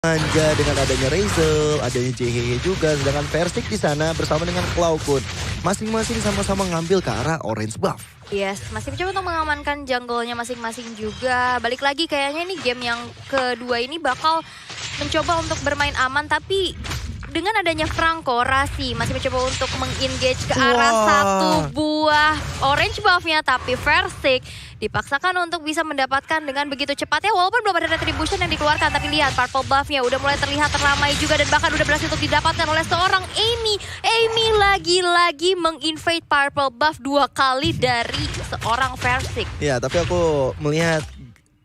Manja dengan adanya Razel, adanya JHE juga, sedangkan Versik di sana bersama dengan Cloudcon masing-masing sama-sama ngambil ke arah orange buff. Yes, masih mencoba untuk mengamankan jungle-nya masing-masing juga. Balik lagi kayaknya nih game yang kedua ini bakal mencoba untuk bermain aman, tapi dengan adanya Franco, Rasi masih mencoba untuk meng-engage ke arah satu buah orange buff-nya, tapi Versik dipaksakan untuk bisa mendapatkan dengan begitu cepatnya walaupun belum ada retribution yang dikeluarkan. Tapi lihat purple buff-nya udah mulai terlihat teramai juga dan bahkan udah berhasil untuk didapatkan oleh seorang Amy. Amy lagi-lagi meng-invade purple buff 2 kali dari seorang Versik. Ya, tapi aku melihat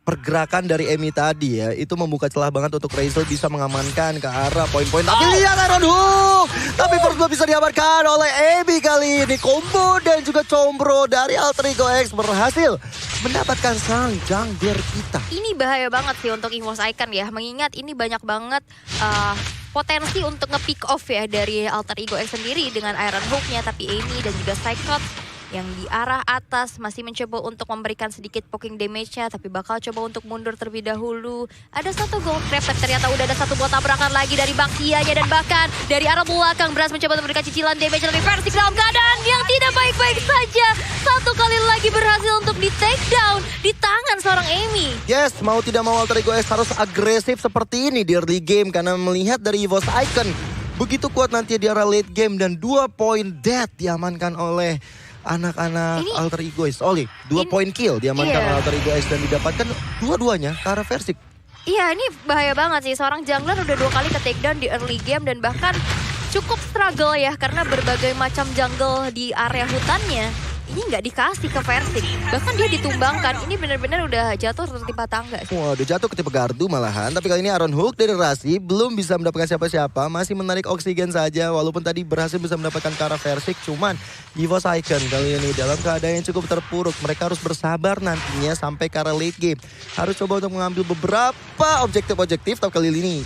pergerakan dari Amy tadi ya, itu membuka celah banget untuk Razel bisa mengamankan ke arah poin-poin. Tapi lihat Iron Hook! Tapi first blood bisa diamankan oleh Amy kali ini. Combo dan juga combro dari Alter Ego X berhasil mendapatkan sang jungler kita. Ini bahaya banget sih untuk EVOS Icon ya, mengingat ini banyak banget potensi untuk nge-pick off ya dari Alter Ego X sendiri dengan Iron Hook-nya. Tapi Amy dan juga Cyclops yang di arah atas masih mencoba untuk memberikan sedikit poking damage-nya, tapi bakal coba untuk mundur terlebih dahulu. Ada satu gold trap, tapi ternyata udah ada satu buat tabrakan lagi dari Baxianya, dan bahkan dari arah belakang Brass mencoba untuk memberikan cicilan damage dari Versik dalam keadaan yang tidak baik-baik saja. Satu kali lagi berhasil untuk di take down di tangan seorang Amy. Yes, mau tidak mau Alter Ego X harus agresif seperti ini di early game karena melihat dari EVOS Icon begitu kuat nanti di arah late game, dan 2 poin dead diamankan oleh anak-anak Alter Ego X. Oli, 2 poin kill diamankan oleh Alter Ego X dan didapatkan dua-duanya ke arah Versik. Iya, ini bahaya banget sih. Seorang jungler udah 2 kali ke takedown di early game dan bahkan cukup struggle ya karena berbagai macam jungle di area hutannya ini nggak dikasih ke Versik. Bahkan dia ditumbangkan. Ini benar-benar udah jatuh tertimpa tangga sih. Wah, udah jatuh ketipe gardu malahan. Tapi kali ini Iron Hook dari Rasi belum bisa mendapatkan siapa-siapa. Masih menarik oksigen saja. Walaupun tadi berhasil bisa mendapatkan ke arah Versik. Cuman EVOS Icon kali ini dalam keadaan yang cukup terpuruk. Mereka harus bersabar nantinya sampai ke arah late game. Harus coba untuk mengambil beberapa objektif-objektif. Tapi kali ini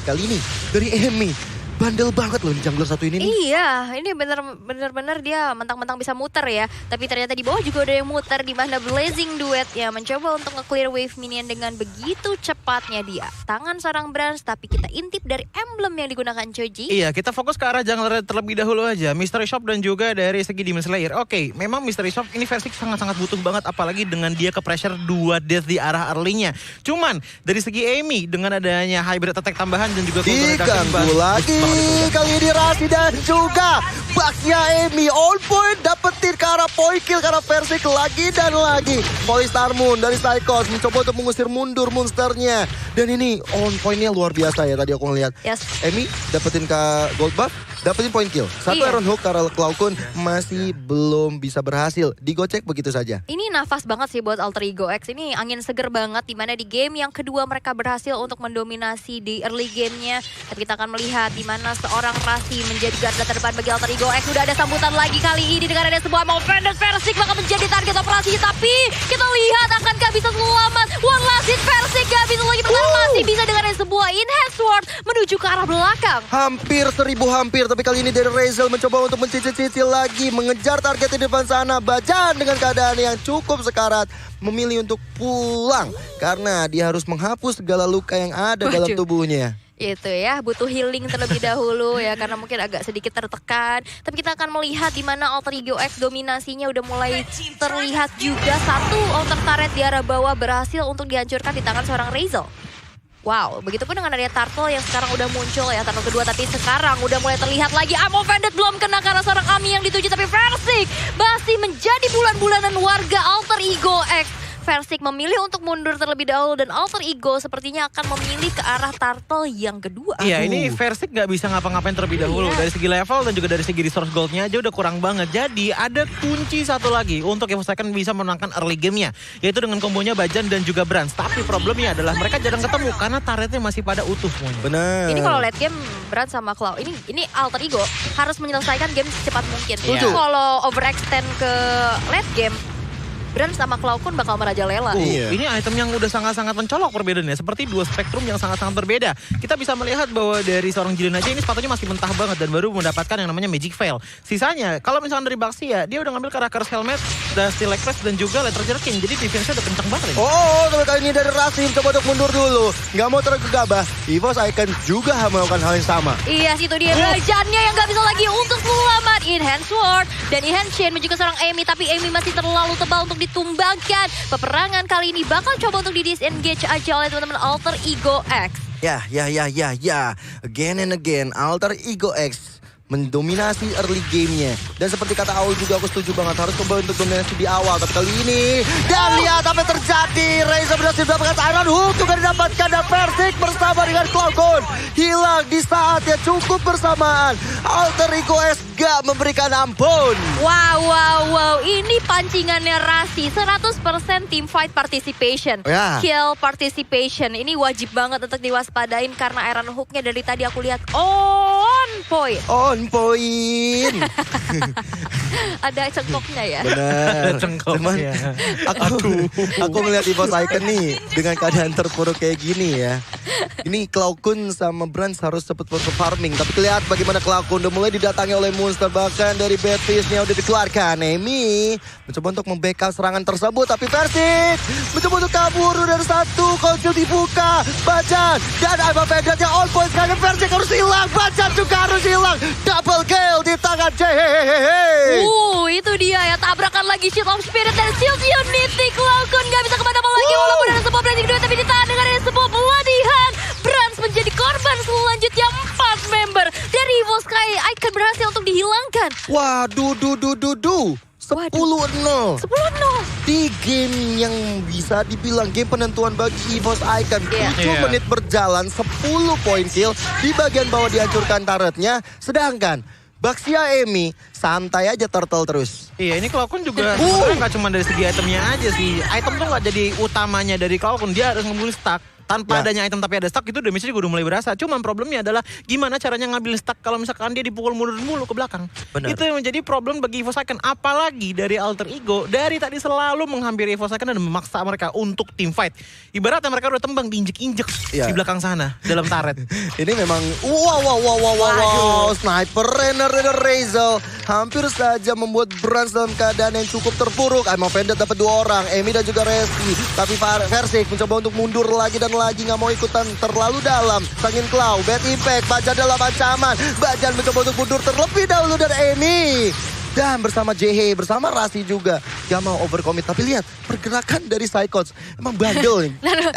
dari Amy. Bandel banget loh jungler satu ini nih. Iya, ini bener-bener dia mentang-mentang bisa muter ya. Tapi ternyata di bawah juga ada yang muter, di mana Blazing Duet ya mencoba untuk nge-clear wave minion dengan begitu cepatnya dia. Tangan seorang Brans, tapi kita intip dari emblem yang digunakan Choji. Iya, kita fokus ke arah jungler terlebih dahulu aja. Mystery Shop dan juga dari segi Demon Slayer. Oke, memang Mystery Shop ini Versik sangat-sangat butuh banget, apalagi dengan dia ke pressure 2 death di arah early-nya. Cuman dari segi Amy dengan adanya hybrid attack tambahan dan juga diganggu lagi. Kali ini Rasi dan juga Baxia Amy on point dapetin ke arah point kill karena Versik lagi dan lagi. Polystar Moon dari Psychos mencoba untuk mengusir mundur monsternya. Dan ini on pointnya luar biasa ya tadi aku ngeliat. Yes. Amy dapetin ke gold buff, dapetin point kill. Satu Iron Hook karena Cloudcon masih belum bisa berhasil. Digocek begitu saja. Ini nafas banget sih buat Alter Ego X. Ini angin seger banget dimana di game yang kedua mereka berhasil untuk mendominasi di early game-nya. Tapi kita akan melihat dimana seorang Rasi menjadi garda terdepan bagi Alter Ego X. Sudah ada sambutan lagi kali ini dengan ada sebuah offended Versik bakal menjadi target operasi. Tapi kita lihat akankah bisa selamat. One last hit Versik gak bisa lagi bertahan. Masih bisa dengan sebuah enhanced sword menuju ke arah belakang. Hampir 1000 tapi kali ini dari Razel mencoba untuk mencicil-cicil lagi. Mengejar target di depan sana. Bajan dengan keadaan yang cukup sekarat memilih untuk pulang. Karena dia harus menghapus segala luka yang ada dalam tubuhnya. Itu ya, butuh healing terlebih dahulu ya karena mungkin agak sedikit tertekan. Tapi kita akan melihat di mana Alter Ego X dominasinya udah mulai terlihat juga. Satu alter turret di arah bawah berhasil untuk dihancurkan di tangan seorang Razel. Wow, begitupun dengan adanya Turtle yang sekarang udah muncul ya, Turtle kedua, tapi sekarang udah mulai terlihat lagi. I'm offended belum kena karena seorang Ami yang dituju, tapi Versik masih menjadi bulan-bulanan warga Alter Ego X. Versik memilih untuk mundur terlebih dahulu dan Alter Ego sepertinya akan memilih ke arah Turtle yang kedua. Iya, ini Versik gak bisa ngapa-ngapain terlebih dahulu. Dari segi level dan juga dari segi resource goldnya aja udah kurang banget. Jadi ada kunci satu lagi untuk EVOS Icon bisa menangkan early game-nya, yaitu dengan kombonya Bajan dan juga Brans. Tapi problemnya adalah mereka jarang ketemu karena turretnya masih pada utuh semuanya. Benar. Ini kalau late game Brans sama Cloud, ini Alter Ego harus menyelesaikan game secepat mungkin. Setuju. Kalau overextend ke late game, Brand sama Cloud bakal merajalela. Iya. Ini item yang udah sangat-sangat mencolok perbedaannya. Seperti dua spektrum yang sangat-sangat berbeda. Kita bisa melihat bahwa dari seorang Jilin aja ini sepatunya masih mentah banget. Dan baru mendapatkan yang namanya Magic Veil. Sisanya, kalau misalnya dari Baxia, dia udah ngambil karakter Helmet, dan Steel Press dan juga Letter Jerkin. Jadi defense-nya udah kencang banget. Oh, tapi kali ini dari Rasim coba untuk mundur dulu. Nggak mau tergegabah. EVOS Icon juga melakukan hal yang sama. Iya, situ dia Rajannya yang gak bisa lagi untuk selamat. Enhance Sword dan Enhance Chain menuju ke seorang Amy. Tapi Amy masih terlalu tebal untuk ditumbangkan. Peperangan kali ini bakal coba untuk di-disengage aja oleh teman-teman Alter Ego X. Ya. Again and again, Alter Ego X mendominasi early gamenya. Dan seperti kata Aul juga aku setuju banget. Harus coba untuk dominasi di awal. Tapi kali ini, dan lihat apa yang terjadi. Reza berhasil mendapatkan Iron Hook. Juga didapatkan dan Versik bersama dengan Cloud hilang di saat yang cukup bersamaan. Alter Ego X gak memberikan ampun. Wow. Ini pancingannya Rasi. 100% team fight participation. Ya. Kill participation. Ini wajib banget untuk diwaspadain karena Iron Hook-nya dari tadi aku lihat on point. On point. Ada cengkoknya ya. Benar. Cengkok, Cuman ya. aku ngeliat EVOS Icon nih dengan keadaan terpuruk kayak gini ya. Ini Cloud sama Brands harus cepet farming. Tapi lihat bagaimana Cloud udah mulai didatangi oleh monster. Bahkan dari Batfish-nya udah dikeluarkan. Amy mencoba untuk membackup serangan tersebut. Tapi Versik mencoba untuk kabur dari satu. Konsil dibuka. Bajan dan Aiba Vendetnya on point. Sekarang Versik harus hilang. Bajan juga harus hilang. Double kill di tangan Hehehe. Itu dia ya, tabrakan lagi Shield of Spirit dan Shield Unity. Cloud gak bisa kemana-mana lagi walaupun ada sebuah blazing duet, tapi ditahan dengan ada sebuah pelatihan. Brands menjadi korban selanjutnya. 4 member dari EVOS Icon berhasil untuk dihilangkan. Waduh, 10-0 di game yang bisa dibilang game penentuan bagi EVOS Icon. 7 menit berjalan, 10 poin kill. Di bagian bawah dihancurkan turretnya. Sedangkan Baxia Amy santai aja turtle terus. Iya, ini Cloud juga sebenarnya nggak cuma dari segi itemnya aja sih. Item tuh nggak jadi utamanya dari Cloud, dia harus ngambil stack. Tanpa adanya item tapi ada stack itu damage-nya juga udah mulai berasa. Cuman problemnya adalah gimana caranya ngambil stack kalau misalkan dia dipukul mundur mulu ke belakang. Benar. Itu yang menjadi problem bagi EVOS Icon. Apalagi dari Alter Ego dari tadi selalu menghampiri EVOS Icon dan memaksa mereka untuk team fight. Ibaratnya mereka udah tembang diinjek-injek di belakang sana dalam turret. Ini memang wow. Sniper Renner Razel hampir saja membuat Brands dalam keadaan yang cukup terpuruk. Aiba Vendet dapat 2 orang, Amy dan juga Resi. Tapi Versik mencoba untuk mundur lagi dan lagi, nggak mau ikutan terlalu dalam. Sangin Cloud, Bad Impact, Bajan dalam ancaman. Bajan mencoba untuk mundur terlebih dahulu dari Amy. Dan bersama JH, bersama Rasi juga. Gak mau overcommit, tapi lihat pergerakan dari Psychots. Emang bandel nih.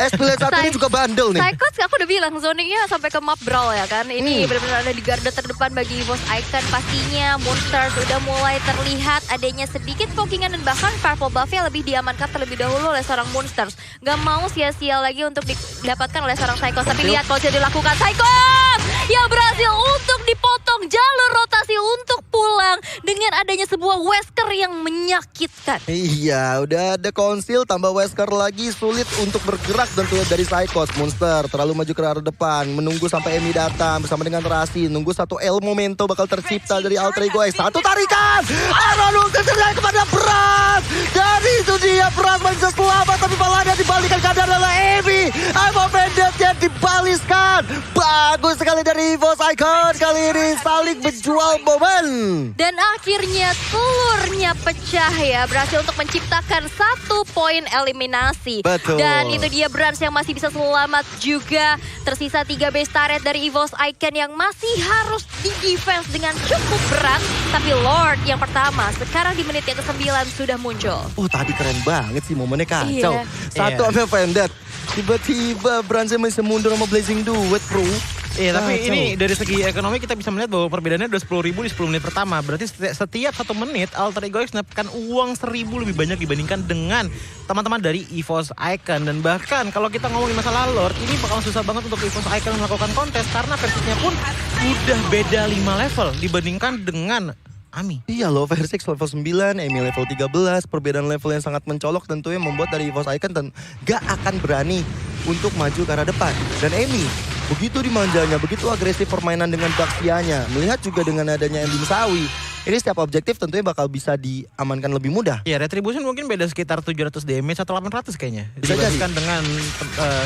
Espilade satu ini juga bandel nih. Psychots aku udah bilang zoningnya sampai ke map brawl ya kan. Ini benar-benar ada di garda terdepan bagi EVOS Icon. Pastinya Monsters udah mulai terlihat adanya sedikit pokingan dan bahkan purple buff-nya lebih diamankan terlebih dahulu oleh seorang Monsters. Gak mau sia-sia lagi untuk didapatkan oleh seorang Psychots. Tapi lihat kalau sudah dilakukan Psychots yang berhasil untuk dipotong jalur rotasi untuk pulang dengan adanya sebuah Wesker yang menyakitkan. Iya, udah ada konsil tambah Wesker lagi, sulit untuk bergerak tentunya dari Psychos. Monster terlalu maju ke arah depan, menunggu sampai Amy datang bersama dengan Rasi, nunggu satu L momento bakal tercipta dari Alter Ego X. Satu tarikan, Iron Hook terjadi kepada Brand. Dari itu dia Brand bisa selamat, tapi malah dibalikan keadaan adalah Amy. Aiba Vendetnya dibaliskan. Bagus sekali dari EVOS Icon kali ini saling menjual momen. Dan akhirnya telurnya pecah ya, berhasil untuk menciptakan 1 poin eliminasi. Betul. Dan itu dia Brands yang masih bisa selamat juga. Tersisa 3 base turret dari EVOS Icon yang masih harus di-defense dengan cukup berat. Tapi Lord yang pertama sekarang di menit yang ke-9 sudah muncul. Oh tadi keren banget sih momennya kacau. Iya. Satu ambil Vendet. Tiba-tiba Brands masih mundur sama Blazing Duet bro. Iya, tapi ini dari segi ekonomi kita bisa melihat bahwa perbedaannya udah 10.000 di 10 menit pertama. Berarti setiap 1 menit Alter Ego X mendapatkan uang 1.000 lebih banyak dibandingkan dengan teman-teman dari EVOS Icon. Dan bahkan kalau kita ngomongin masalah Lord, ini bakal susah banget untuk EVOS Icon melakukan kontes karena versinya pun udah beda 5 level dibandingkan dengan Ami. Iya loh, Versix level 9, Amy level 13. Perbedaan level yang sangat mencolok tentunya membuat dari EVOS Icon dan gak akan berani untuk maju ke arah depan. Dan Amy begitu dimanjanya, begitu agresif permainan dengan Baxianya. Melihat juga dengan adanya Embim Sawi, ini setiap objektif tentunya bakal bisa diamankan lebih mudah. Ya, Retribution mungkin beda sekitar 700 damage atau 800 kayaknya. Bisa jadi. Dibandingkan dengan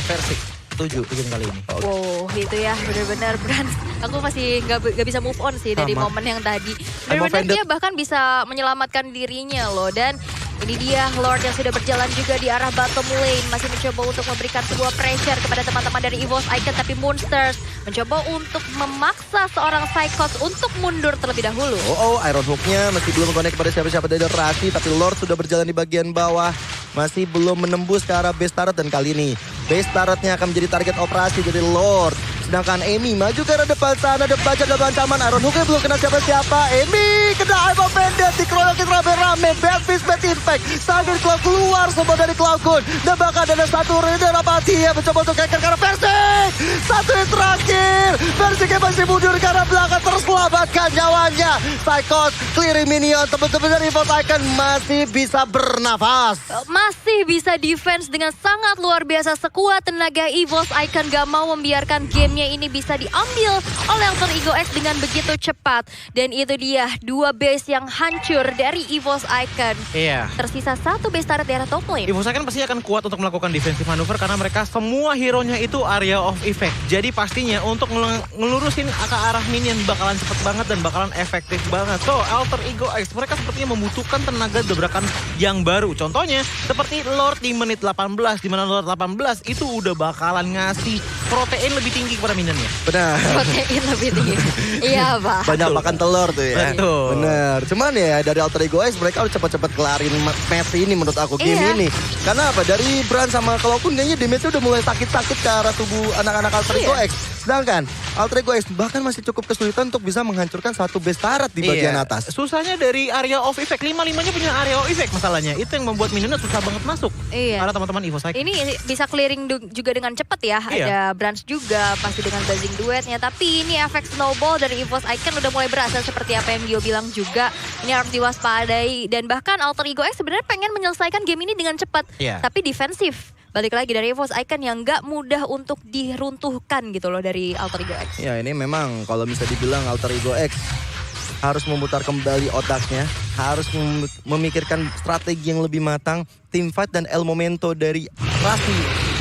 versi 7 bikin kali ini. Wow, itu ya benar-benar Brans. Aku masih nggak bisa move on sih dari Sama. momen yang tadi. I'm Benar-benar offended. dia bahkan bisa menyelamatkan dirinya loh. Dan ini dia Lord yang sudah berjalan juga di arah bottom lane. Masih mencoba untuk memberikan sebuah pressure kepada teman-teman dari EVOS Icon. Tapi Monsters mencoba untuk memaksa seorang Psychos untuk mundur terlebih dahulu. Iron Hook-nya masih belum connect kepada siapa-siapa dari Rasi. Tapi Lord sudah berjalan di bagian bawah. Masih belum menembus ke arah base turret. Dan kali ini base turret-nya akan menjadi target operasi dari Lord. Sedangkan Amy maju ke arah depan sana. Depan dalam ancaman. Iron Hook-nya belum kena siapa-siapa. Amy kena I'm offended. Dikeroyokin rame-rame. Bad Fist, Bad Impact. Sakit Cloud keluar semua dari Cloud. Dan bahkan ada satu Raider Apati yang mencoba untuk keker ke arah Versik. Satu yang terakhir. Versiknya masih mundur ke arah belakang. Terselamatkan nyawanya. Psychos clearing minion. Teman-teman dari EVOS Icon masih bisa bernafas. Masih bisa defense dengan sangat luar biasa. Sekuat tenaga EVOS Icon gak mau membiarkan gamenya ini bisa diambil oleh Alter Ego X dengan begitu cepat. Dan itu dia 2 base yang hancur dari EVOS Icon. Iya. Tersisa 1 base turret di arah top lane. EVOS Icon pasti akan kuat untuk melakukan defensive manuver karena mereka semua hero-nya itu area of effect. Jadi pastinya untuk ngelurusin ke arah minion bakalan cepet banget dan bakalan efektif banget. So, Alter Ego X mereka sepertinya membutuhkan tenaga dobrakan yang baru. Contohnya seperti Lord di menit 18, di mana Lord 18 itu udah bakalan ngasih protein lebih tinggi kepada minionnya. Benar. Protein lebih tinggi. Iya, Pak. Banyak makan telur tuh ya. Betul. Bener. Cuman ya dari Alter Ego X mereka harus cepat-cepat kelarin match ini menurut aku game Iya. ini. Karena apa? Dari Brand sama Cloud kayaknya damage-nya udah mulai sakit-sakit ke arah tubuh anak-anak Alter Ego Iya. X. Sedangkan Alter Ego X bahkan masih cukup kesulitan untuk bisa menghancurkan satu base turret di bagian Iya. atas. Susahnya dari area of effect. 5-5-nya punya area of effect masalahnya. Itu yang membuat minionnya susah banget masuk. Iya. Karena teman-teman EVOS Icon. Ini bisa clearing juga dengan cepat ya. Iya. Ada Branch juga pasti dengan buzzing duetnya. Tapi ini efek snowball dari EVOS Icon udah mulai berasa seperti apa yang Dio bilang juga. Ini harus diwaspadai. Dan bahkan Alter Ego X sebenarnya pengen menyelesaikan game ini dengan cepat. Iya. Tapi defensif. Balik lagi dari EVOS Icon yang gak mudah untuk diruntuhkan gitu loh dari Alter Ego X. Ya ini memang kalau bisa dibilang Alter Ego X harus memutar kembali otaknya, harus memikirkan strategi yang lebih matang. Teamfight dan El Momento dari Rasi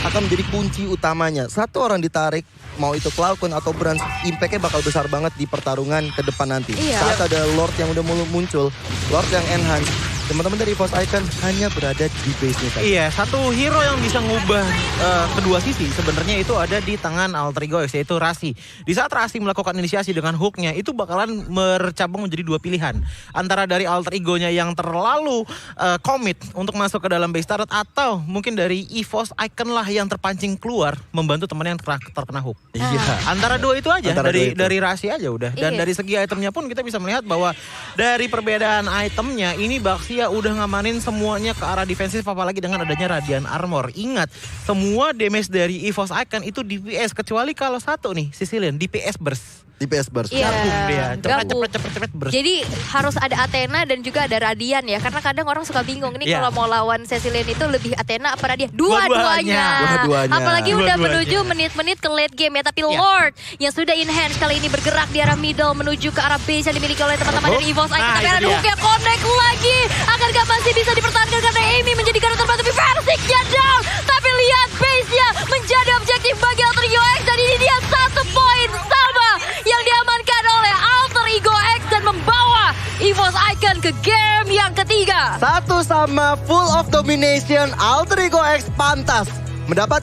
akan menjadi kunci utamanya. Satu orang ditarik, mau itu Cloud atau Brand, impact-nya bakal besar banget di pertarungan ke depan nanti. Iya. Saat ada Lord yang udah muncul, Lord yang enhance, teman-teman dari EVOS Icon hanya berada di base-nya saja. Iya, satu hero yang bisa ngubah kedua sisi sebenarnya itu ada di tangan Alter Ego X, yaitu Rasi. Di saat Rasi melakukan inisiasi dengan hooknya, itu bakalan bercabang menjadi 2 pilihan. Antara dari Alter Ego-nya yang terlalu komit untuk masuk ke dalam base turret, atau mungkin dari EVOS Icon lah yang terpancing keluar membantu teman yang terkena hook. Iya. Antara 2 itu aja, Antara dua itu. dari Rasi aja udah. Dan Iya. dari segi itemnya pun kita bisa melihat bahwa dari perbedaan itemnya ini Baxia udah ngamanin semuanya ke arah defensif, apalagi dengan adanya Radiant Armor. Ingat, semua damage dari EVOS Icon itu DPS, kecuali kalau satu nih, Sicilian, DPS burst. DPS burst. Iya, Gabung dia, gabung. cepet burst. Jadi harus ada Athena dan juga ada Radian ya. Karena kadang orang suka bingung. Ini Iya. kalau mau lawan Cecilian itu lebih Athena apa Radian? Dua-duanya. Dua-duanya. Apalagi udah Dua-duanya. menuju menit-menit ke late game ya. Tapi Iya. Lord yang sudah enhance kali ini bergerak di arah middle menuju ke arah base yang dimiliki oleh teman-teman dari EVOS Icon. Nah, Tapi itu ada dia. hooknya connect lagi. Akankah masih bisa dipertahankan karena Amy menjadi garda terdepan. Tapi Versiknya down. Tapi lihat base-nya menjadi objektif bagi Alter Ego X. Dan ini dia 1 poin sama yang diamankan oleh Alter Ego X dan membawa EVOS Icon ke game yang ketiga. Satu sama full of domination, Alter Ego X pantas mendapat